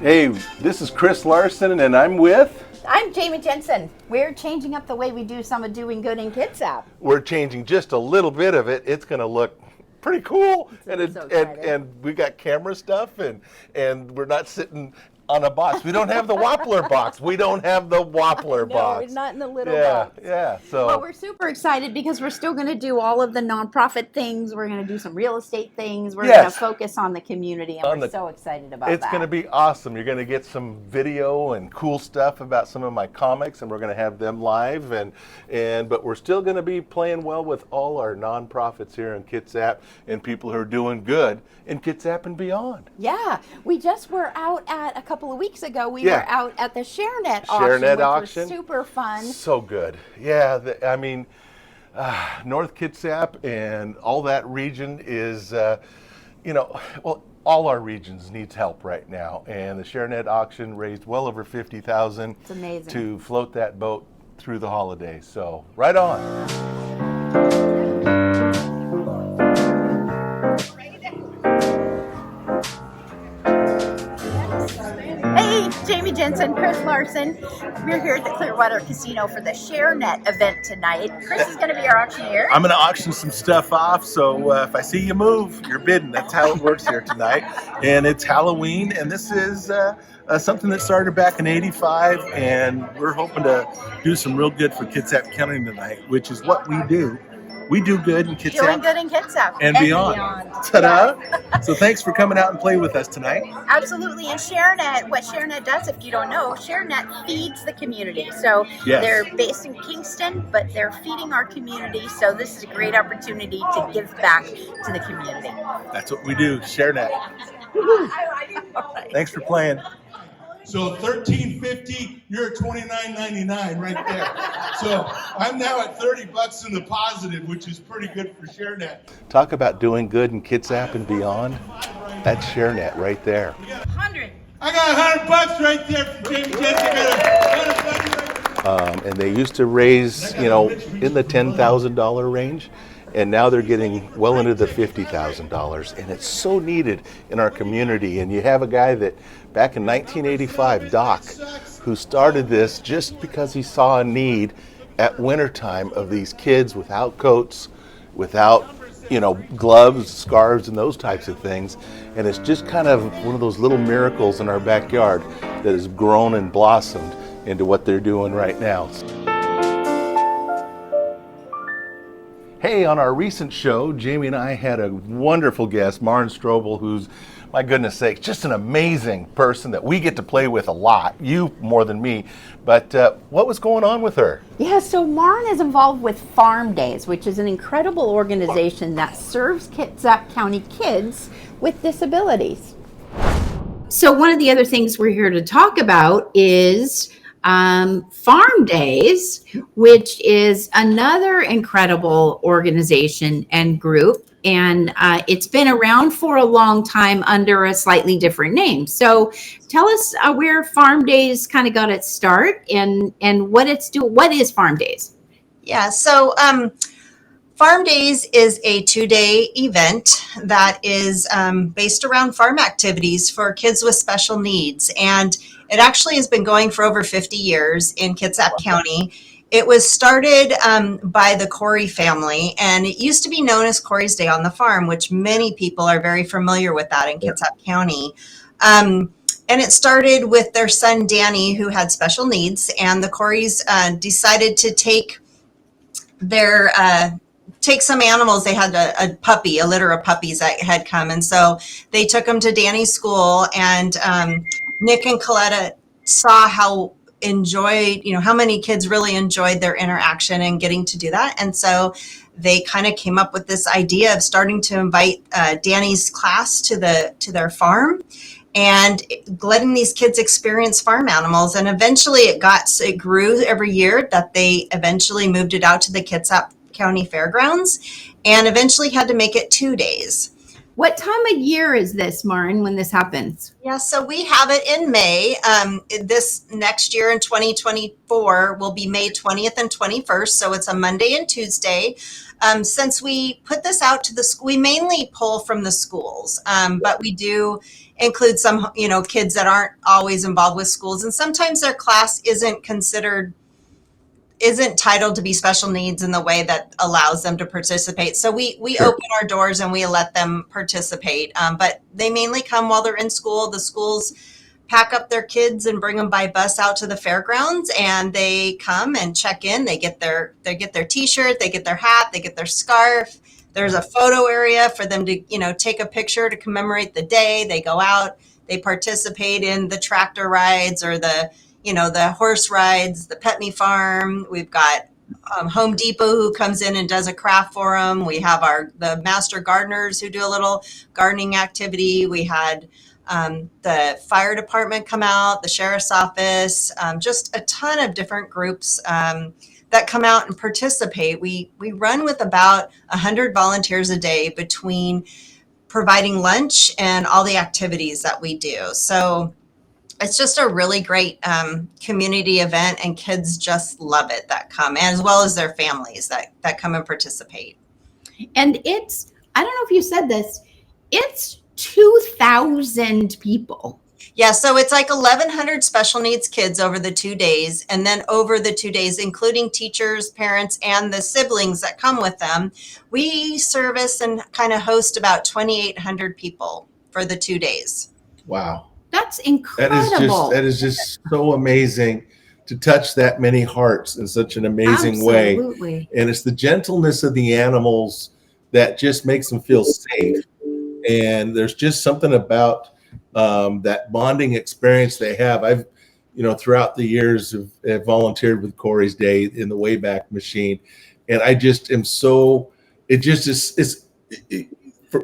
Hey, this is Chris Larson, and I'm with. I'm Jamie Jensen. We're changing up the way we do some of doing good in Kitsap. We're changing just a little bit of it. It's going to look pretty cool, and we got camera stuff, and we're not sitting on a box. We don't have the Wappler box. We don't have the Wappler box. No, not in the little box. Yeah. So well, we're super excited because we're still going to do all of the nonprofit things. We're going to do some real estate things. We're going to focus on the community, and we're so excited about that. It's going to be awesome. You're going to get some video and cool stuff about some of my comics, and we're going to have them live. But we're still going to be playing well with all our nonprofits here in Kitsap and people who are doing good in Kitsap and beyond. Yeah, we just were out at a couple of weeks ago. We were out at the ShareNet auction, which was super fun. So good. Yeah, North Kitsap and all that region is, all our regions needs help right now. And the ShareNet auction raised well over $50,000. It's amazing. To float that boat through the holidays. So, right on. Hey, Jamie Jensen, Chris Larson. We're here at the Clearwater Casino for the ShareNet event tonight. Chris is going to be our auctioneer. I'm going to auction some stuff off, so if I see you move, you're bidding. That's how it works here tonight. And it's Halloween, and this is something that started back in '85, and we're hoping to do some real good for Kitsap County tonight, which is what we do. We do good in Kitsap. Doing good in Kitsap. And beyond. Ta-da! So thanks for coming out and playing with us tonight. Absolutely. And ShareNet, what ShareNet does, if you don't know, ShareNet feeds the community. So they're based in Kingston, but they're feeding our community. So this is a great opportunity to give back to the community. That's what we do, ShareNet. Thanks for playing. So $13.50, you're at $29.99 right there. So I'm now at $30 in the positive, which is pretty good for ShareNet. Talk about doing good in Kitsap and beyond. That's ShareNet right there. 100. I got $100 right there for Jamie Jensen. And they used to raise, in the $10,000 range. And now they're getting well into the $50,000, and it's so needed in our community. And you have a guy that back in 1985, Doc, who started this just because he saw a need at wintertime of these kids without coats, without gloves, scarves, and those types of things. And it's just kind of one of those little miracles in our backyard that has grown and blossomed into what they're doing right now. Hey, on our recent show, Jamie and I had a wonderful guest, Maren Strobel, who's, my goodness sakes, just an amazing person that we get to play with a lot, you more than me. But what was going on with her? Yeah, so Maren is involved with Farm Days, which is an incredible organization that serves Kitsap County kids with disabilities. So one of the other things we're here to talk about is Farm Days, which is another incredible organization and group, and it's been around for a long time under a slightly different name. So tell us where Farm Days kind of got its start and what it's doing. What is Farm Days? Yeah, so Farm Days is a 2-day event that is based around farm activities for kids with special needs. And it actually has been going for over 50 years in Kitsap County. It was started by the Corey family, and it used to be known as Corey's Day on the Farm, which many people are very familiar with that in Kitsap County. And it started with their son, Danny, who had special needs, and the Coreys decided to take some animals. They had a litter of puppies that had come. And so they took them to Danny's school, and Nick and Coletta saw how many kids really enjoyed their interaction and getting to do that. And so they kind of came up with this idea of starting to invite Danny's class to their farm and letting these kids experience farm animals. And eventually it grew every year that they eventually moved it out to the Kitsap County Fairgrounds and eventually had to make it 2 days. What time of year is this, Marin, when this happens? Yeah, so we have it in May. This next year in 2024 will be May 20th and 21st. So it's a Monday and Tuesday. Since we put this out to the school, we mainly pull from the schools, but we do include some, kids that aren't always involved with schools. And sometimes their class isn't titled to be special needs in the way that allows them to participate. So we Sure. open our doors and we let them participate. But they mainly come while they're in school. The schools pack up their kids and bring them by bus out to the fairgrounds, and they come and check in. They get their t-shirt, they get their hat, they get their scarf. There's a photo area for them to, take a picture to commemorate the day. They go out, they participate in the tractor rides or the horse rides, the Pet Me Farm. We've got Home Depot who comes in and does a craft for them. We have the master gardeners who do a little gardening activity. We had the fire department come out, the sheriff's office, just a ton of different groups that come out and participate. We run with about 100 volunteers a day between providing lunch and all the activities that we do. So it's just a really great community event, and kids just love it that come, as well as their families that come and participate. And I don't know if you said this, it's 2,000 people. Yeah, so it's like 1,100 special needs kids over the 2 days. And then over the 2 days, including teachers, parents, and the siblings that come with them, we service and kind of host about 2,800 people for the 2 days. Wow. That's incredible. That is just so amazing to touch that many hearts in such an amazing way. Absolutely. And it's the gentleness of the animals that just makes them feel safe. And there's just something about that bonding experience they have. I've, throughout the years have volunteered with Corey's Day in the Wayback Machine. And I just am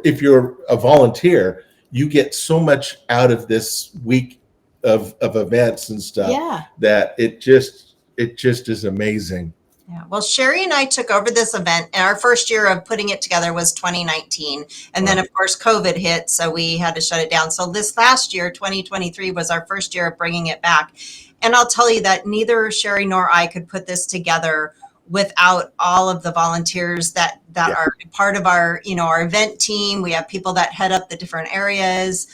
if you're a volunteer, you get so much out of this week of events and stuff that it just is amazing. Yeah. Well, Sherry and I took over this event, and our first year of putting it together was 2019. And then, of course, COVID hit, so we had to shut it down. So this last year, 2023, was our first year of bringing it back. And I'll tell you that neither Sherry nor I could put this together without all of the volunteers that are part of our event team. We have people that head up the different areas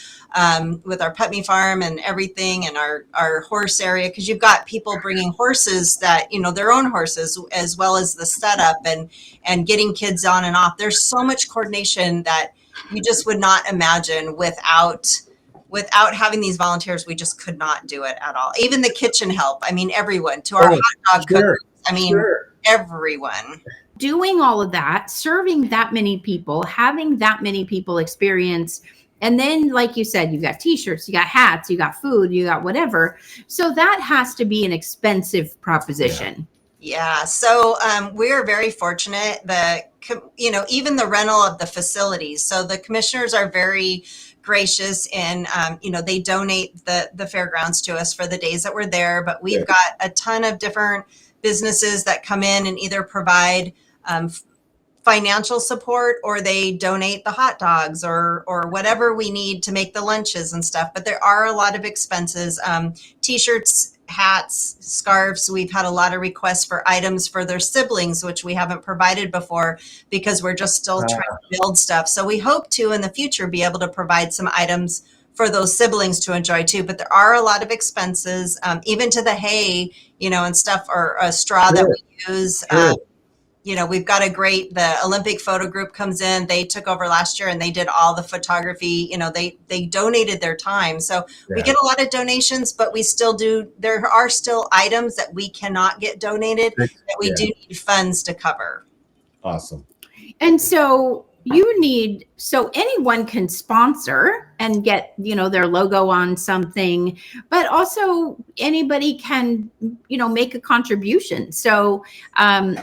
with our Pet Me Farm and everything, and our horse area, because you've got people bringing horses that, their own horses, as well as the setup and getting kids on and off. There's so much coordination that you just would not imagine without having these volunteers. We just could not do it at all. Even the kitchen help. I mean, everyone, to our hot dog cookers. I mean, everyone. Doing all of that, serving that many people, having that many people experience. And then, like you said, you've got t-shirts, you got hats, you got food, you got whatever. So that has to be an expensive proposition. Yeah. So we're very fortunate that, even the rental of the facilities. So the commissioners are very gracious, and they donate the fairgrounds to us for the days that we're there. But we've got a ton of different businesses that come in and either provide financial support, or they donate the hot dogs or whatever we need to make the lunches and stuff. But there are a lot of expenses, t-shirts, hats, scarves. We've had a lot of requests for items for their siblings, which we haven't provided before because we're just still trying to build stuff. So we hope to, in the future, be able to provide some items for those siblings to enjoy too. But there are a lot of expenses, even to the hay, and stuff, or a straw that we use. We've got the Olympic photo group comes in. They took over last year and they did all the photography. They donated their time. So we get a lot of donations, but there are still items that we cannot get donated that we do need funds to cover. Awesome. And so anyone can sponsor and get, their logo on something, but also anybody can, make a contribution. So, and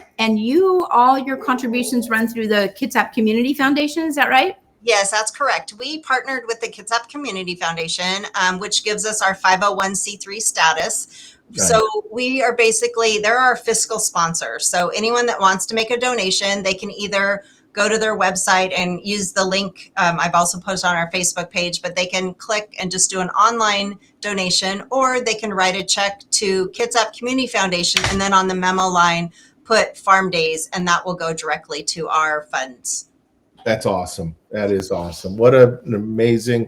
all your contributions run through the Kitsap Community Foundation. Is that right? Yes, that's correct. We partnered with the Kitsap Community Foundation, which gives us our 501c3 status. Right. So we are they're our fiscal sponsor. So anyone that wants to make a donation, they can either go to their website and use the link. I've also posted on our Facebook page, but they can click and just do an online donation, or they can write a check to Kitsap Community Foundation, and then on the memo line, put Farm Days, and that will go directly to our funds. That's awesome. That is awesome. An amazing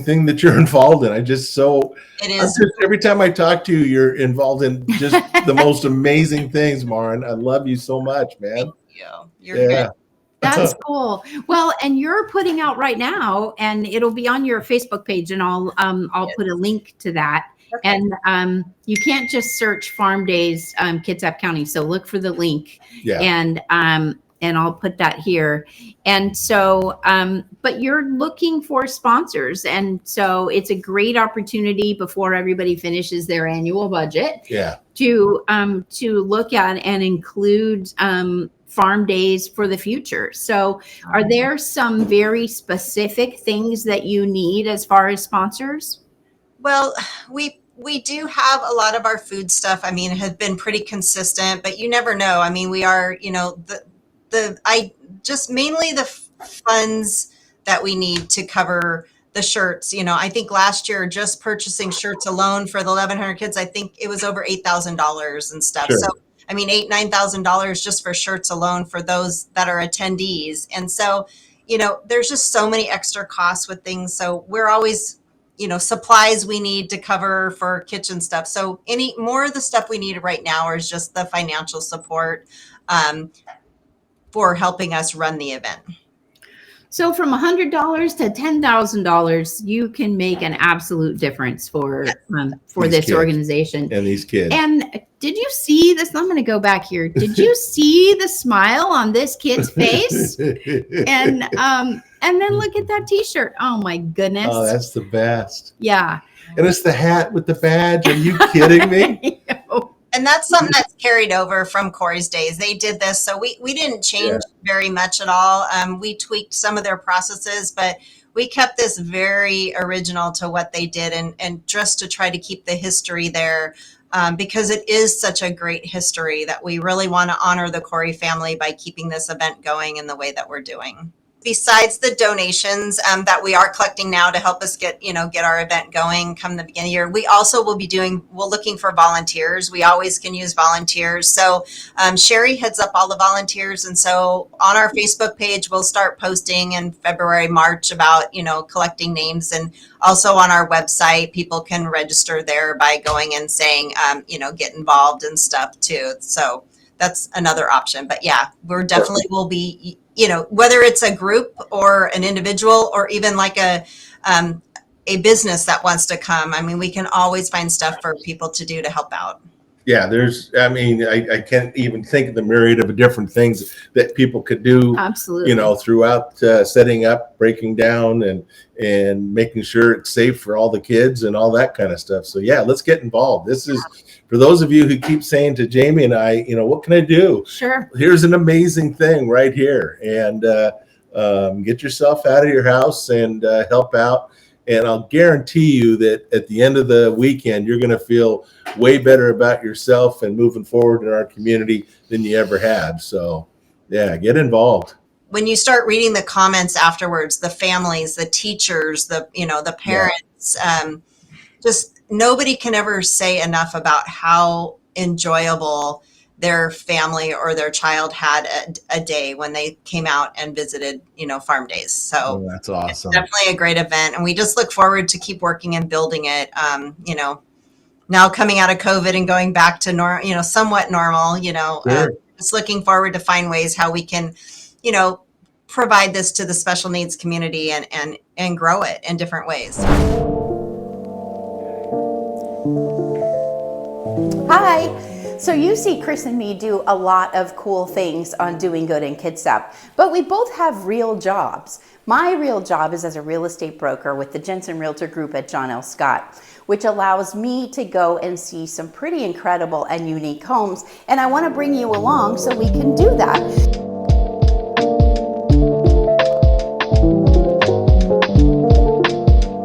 thing that you're involved in. It is. Every time I talk to you, you're involved in just the most amazing things, Maren. I love you so much, man. Thank you. You're good. That's cool. Well, and you're putting out right now, and it'll be on your Facebook page, and I'll put a link to that. Okay. And you can't just search Farm Days Kitsap County. So look for the link. Yeah. And I'll put that here. And so, but you're looking for sponsors. And so it's a great opportunity before everybody finishes their annual budget. Yeah. To look at and include Farm Days for the future. So are there some very specific things that you need as far as sponsors? Well, we do have a lot of our food stuff. I mean, have been pretty consistent, but you never know. I mean, we are, mainly the funds that we need to cover the shirts. I think last year, just purchasing shirts alone for the 1,100 kids, I think it was over $8,000 and stuff. Sure. So, I mean, $9,000 just for shirts alone for those that are attendees. And so, there's just so many extra costs with things. So we're always, supplies we need to cover for kitchen stuff. So any more of the stuff we need right now is just the financial support for helping us run the event. So from $100 to $10,000, you can make an absolute difference for this organization and these kids. And did you see this? I'm going to go back here. Did you see the smile on this kid's face? And then look at that T-shirt. Oh my goodness! Oh, that's the best. Yeah. And it's the hat with the badge. Are you kidding me? And that's something that's carried over from Corey's days. They did this, so we didn't change very much at all. We tweaked some of their processes, but we kept this very original to what they did, and just to try to keep the history there, because it is such a great history that we really want to honor the Corey family by keeping this event going in the way that we're doing. Besides the donations that we are collecting now to help us get our event going come the beginning of the year, we also will be looking for volunteers. We always can use volunteers. So Sherry heads up all the volunteers. And so on our Facebook page, we'll start posting in February, March about, collecting names. And also on our website, people can register there by going and saying, get involved and stuff too. So that's another option. But yeah, we're definitely will be, whether it's a group or an individual or even like a business that wants to come. I mean, we can always find stuff for people to do to help out. Yeah, I can't even think of the myriad of different things that people could do. Absolutely. Throughout setting up, breaking down, and making sure it's safe for all the kids and all that kind of stuff. So yeah, let's get involved. This is for those of you who keep saying to Jamie and I, what can I do? Sure. Here's an amazing thing right here, and get yourself out of your house and help out. And I'll guarantee you that at the end of the weekend, you're going to feel way better about yourself and moving forward in our community than you ever have. So, yeah, get involved. When you start reading the comments afterwards, the families, the teachers, the parents, just nobody can ever say enough about how enjoyable their family or their child had a day when they came out and visited, Farm Days. So that's awesome. It's definitely a great event. And we just look forward to keep working and building it. Now coming out of COVID and going back to somewhat normal, Sure. Just looking forward to find ways how we can, provide this to the special needs community and grow it in different ways. Hi. So you see Chris and me do a lot of cool things on Doing Good in Kitsap, but we both have real jobs. My real job is as a real estate broker with the Jensen Realtor Group at John L. Scott, which allows me to go and see some pretty incredible and unique homes, and I want to bring you along so we can do that.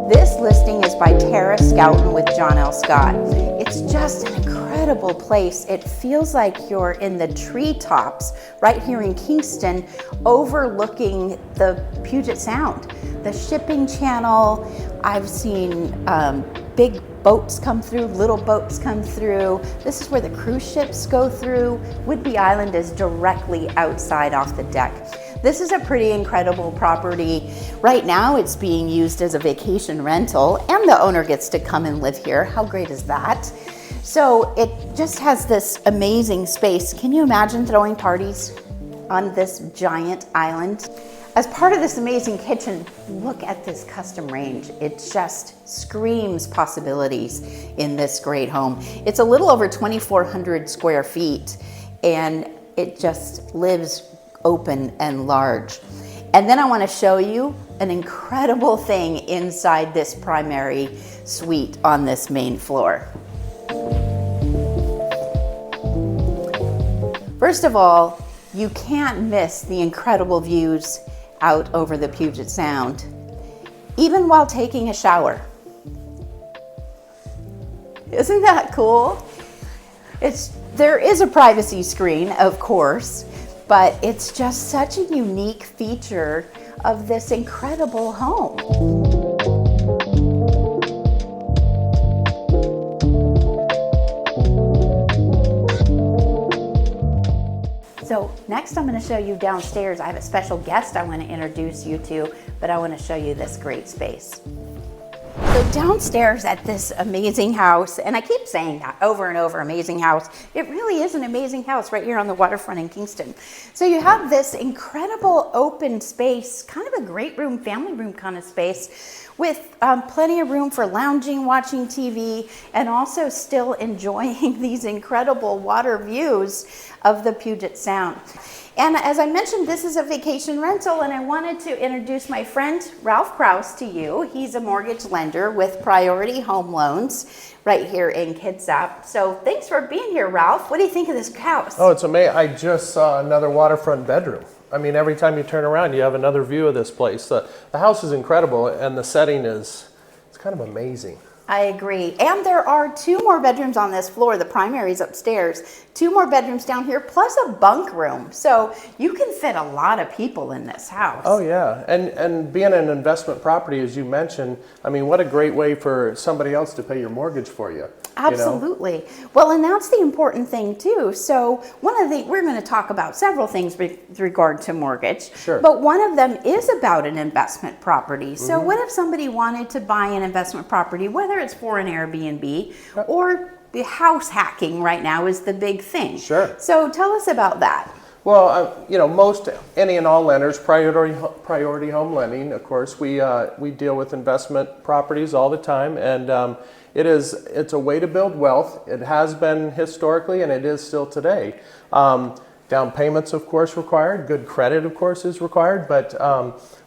This listing is by Tara Scouten with John L. Scott. It's just an incredible incredible place. It feels like you're in the treetops right here in Kingston, overlooking the Puget Sound, the shipping channel. I've seen big boats come through, little boats come through. This is where the cruise ships go through. Whidbey Island is directly outside off the deck. This is a pretty incredible property. Right now it's being used as a vacation rental and the owner gets to come and live here. How great is that? So it just has this amazing space. Can you imagine throwing parties on this giant island? As part of this amazing kitchen, look at this custom range. It just screams possibilities in this great home. It's a little over 2,400 square feet and it just lives open and large. And then I want to show you an incredible thing inside this primary suite on this main floor. First of all, you can't miss the incredible views out over the Puget Sound, even while taking a shower. Isn't that cool? There is a privacy screen, of course, but it's just such a unique feature of this incredible home. So next I'm going to show you downstairs. I have a special guest I want to introduce you to, but I want to show you this great space. So downstairs at this amazing house, and I keep saying that over and over, amazing house. It really is an amazing house right here on the waterfront in Kingston. So you have this incredible open space, kind of a great room, family room kind of space, with plenty of room for lounging, watching TV, and also still enjoying these incredible water views of the Puget Sound. And as I mentioned, this is a vacation rental, and I wanted to introduce my friend Ralph Krause to you. He's a mortgage lender with Priority Home Loans right here in Kitsap. So thanks for being here, Ralph. What do you think of this house? Oh, it's amazing. I just saw another waterfront bedroom. I mean, every time you turn around, you have another view of this place. The house is incredible, and the setting it's kind of amazing. I agree. And there are 2 more bedrooms on this floor. The primary's upstairs. 2 more bedrooms down here, plus a bunk room. So you can fit a lot of people in this house. Oh, yeah. And being an investment property, as you mentioned, I mean, what a great way for somebody else to pay your mortgage for you. Absolutely. You know? Well, and that's the important thing too. So we're going to talk about several things with regard to mortgage. Sure. But one of them is about an investment property. So what if somebody wanted to buy an investment property, whether it's for an Airbnb or the house hacking right now is the big thing. Sure. So tell us about that. Well, you know, most any and all lenders, priority home lending, of course, we deal with investment properties all the time, and it's a way to build wealth. It has been historically, and it is still today. Down payments, of course, required. Good credit, of course, is required. But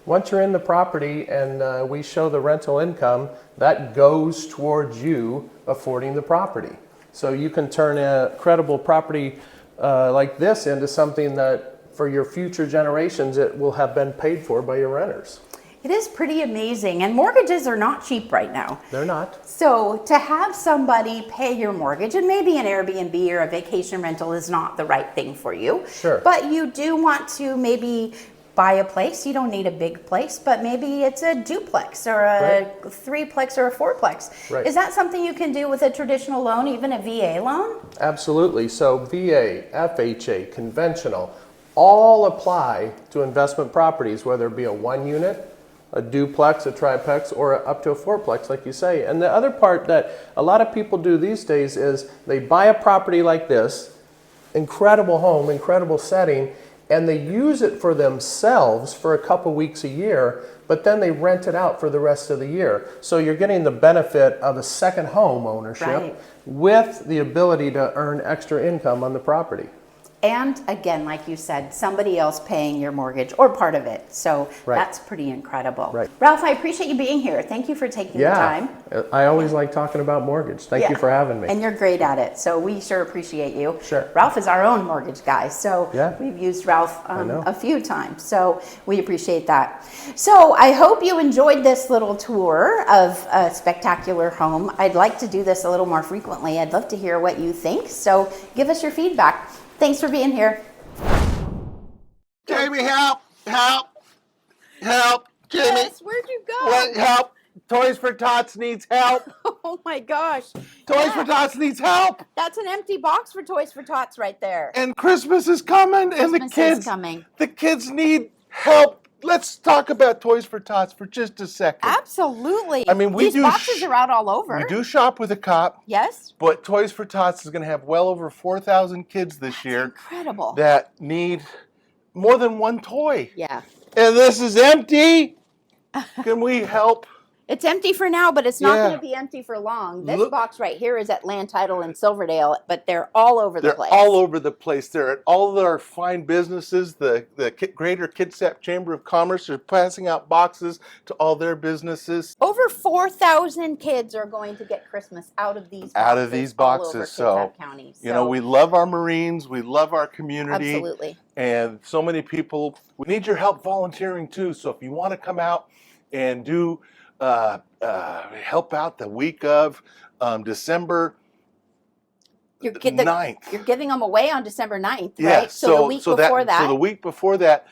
once you're in the property and we show the rental income, that goes towards you affording the property. So you can turn a credible property like this into something that for your future generations, it will have been paid for by your renters. It is pretty amazing, and mortgages are not cheap right now. They're not. So to have somebody pay your mortgage, and maybe an Airbnb or a vacation rental is not the right thing for you. Sure. But you do want to maybe buy a place. You don't need a big place, but maybe it's a duplex or a threeplex or a fourplex. Right. Is that something you can do with a traditional loan, even a VA loan? Absolutely. So VA, FHA, conventional, all apply to investment properties, whether it be a 1 unit, a duplex, a triplex, or up to a fourplex, like you say. And the other part that a lot of people do these days is they buy a property like this, incredible home, incredible setting, and they use it for themselves for a couple weeks a year, but then they rent it out for the rest of the year. So you're getting the benefit of a second home ownership with the ability to earn extra income on the property. And again, like you said, somebody else paying your mortgage or part of it. So Right. that's pretty incredible. Right. Ralph, I appreciate you being here. Thank you for taking the time. I always like talking about mortgage. Thank you for having me. And you're great at it, so we sure appreciate you. Sure. Ralph is our own mortgage guy, so Yeah. we've used Ralph know. a few times, so we appreciate that. So I hope you enjoyed this little tour of a spectacular home. I'd like to do this a little more frequently. I'd love to hear what you think, so give us your feedback. Thanks for being here. Jamie, help! Help! Help! Jamie! Yes, where'd you go? What? Help! Toys for Tots needs help! Oh my gosh. Toys for Tots needs help! That's an empty box for Toys for Tots right there. And Christmas is coming, and the Christmas is kids, coming. the kids need help. Let's talk about Toys for Tots for just a second. Absolutely. I mean, we These do boxes are out all over. We do shop with a cop, Yes. but Toys for Tots is going to have well over 4,000 kids this year Incredible. that need more than one toy. Yeah. And this is empty. Can we help? It's empty for now, but it's not Yeah. going to be empty for long. This Look- box right here is at Land Title in Silverdale, but they're all over the They're place. all over the place. They're at all of our fine businesses. The Greater Kitsap Chamber of Commerce are passing out boxes to all their businesses. Over 4,000 kids are going to get Christmas out of these boxes. Out of these boxes. All over So, Kitsap County. You know, we love our Marines. We love our community. Absolutely. And so many people, we need your help volunteering too. So if you want to come out and do help out the week of December You're 9th. You're giving them away on December 9th, Yeah, right? So the week before that. So the week before that,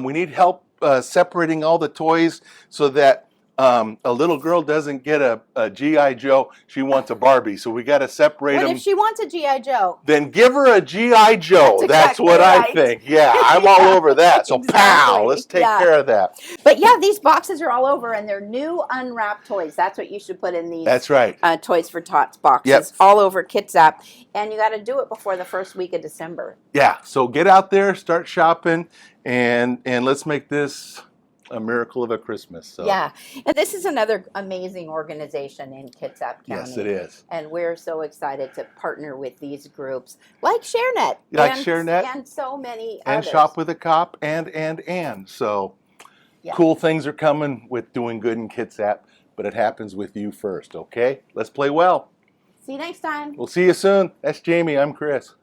we need help separating all the toys so that a little girl doesn't get a G.I. Joe. She wants a Barbie. So we got to separate What them. if she wants a G.I. Joe? Then give her a G.I. Joe. That's That's exactly what right. I think. Yeah, I'm all over that. So Exactly. pow, let's take Yeah. care of that. But yeah, these boxes are all over, and they're new unwrapped toys. That's what you should put in these. That's right. Toys for Tots boxes. Yep. All over Kitsap, and you got to do it before the first week of December. Yeah, so get out there, start shopping, and let's make this a miracle of a Christmas. So. Yeah, and this is another amazing organization in Kitsap County. Yes, it is. And we're so excited to partner with these groups like ShareNet. Like and, ShareNet. And so many And others. Shop with a Cop and. So Yeah. cool things are coming with doing good in Kitsap, but it happens with you first, okay? Let's play well. See you next time. We'll see you soon. That's Jamie. I'm Chris.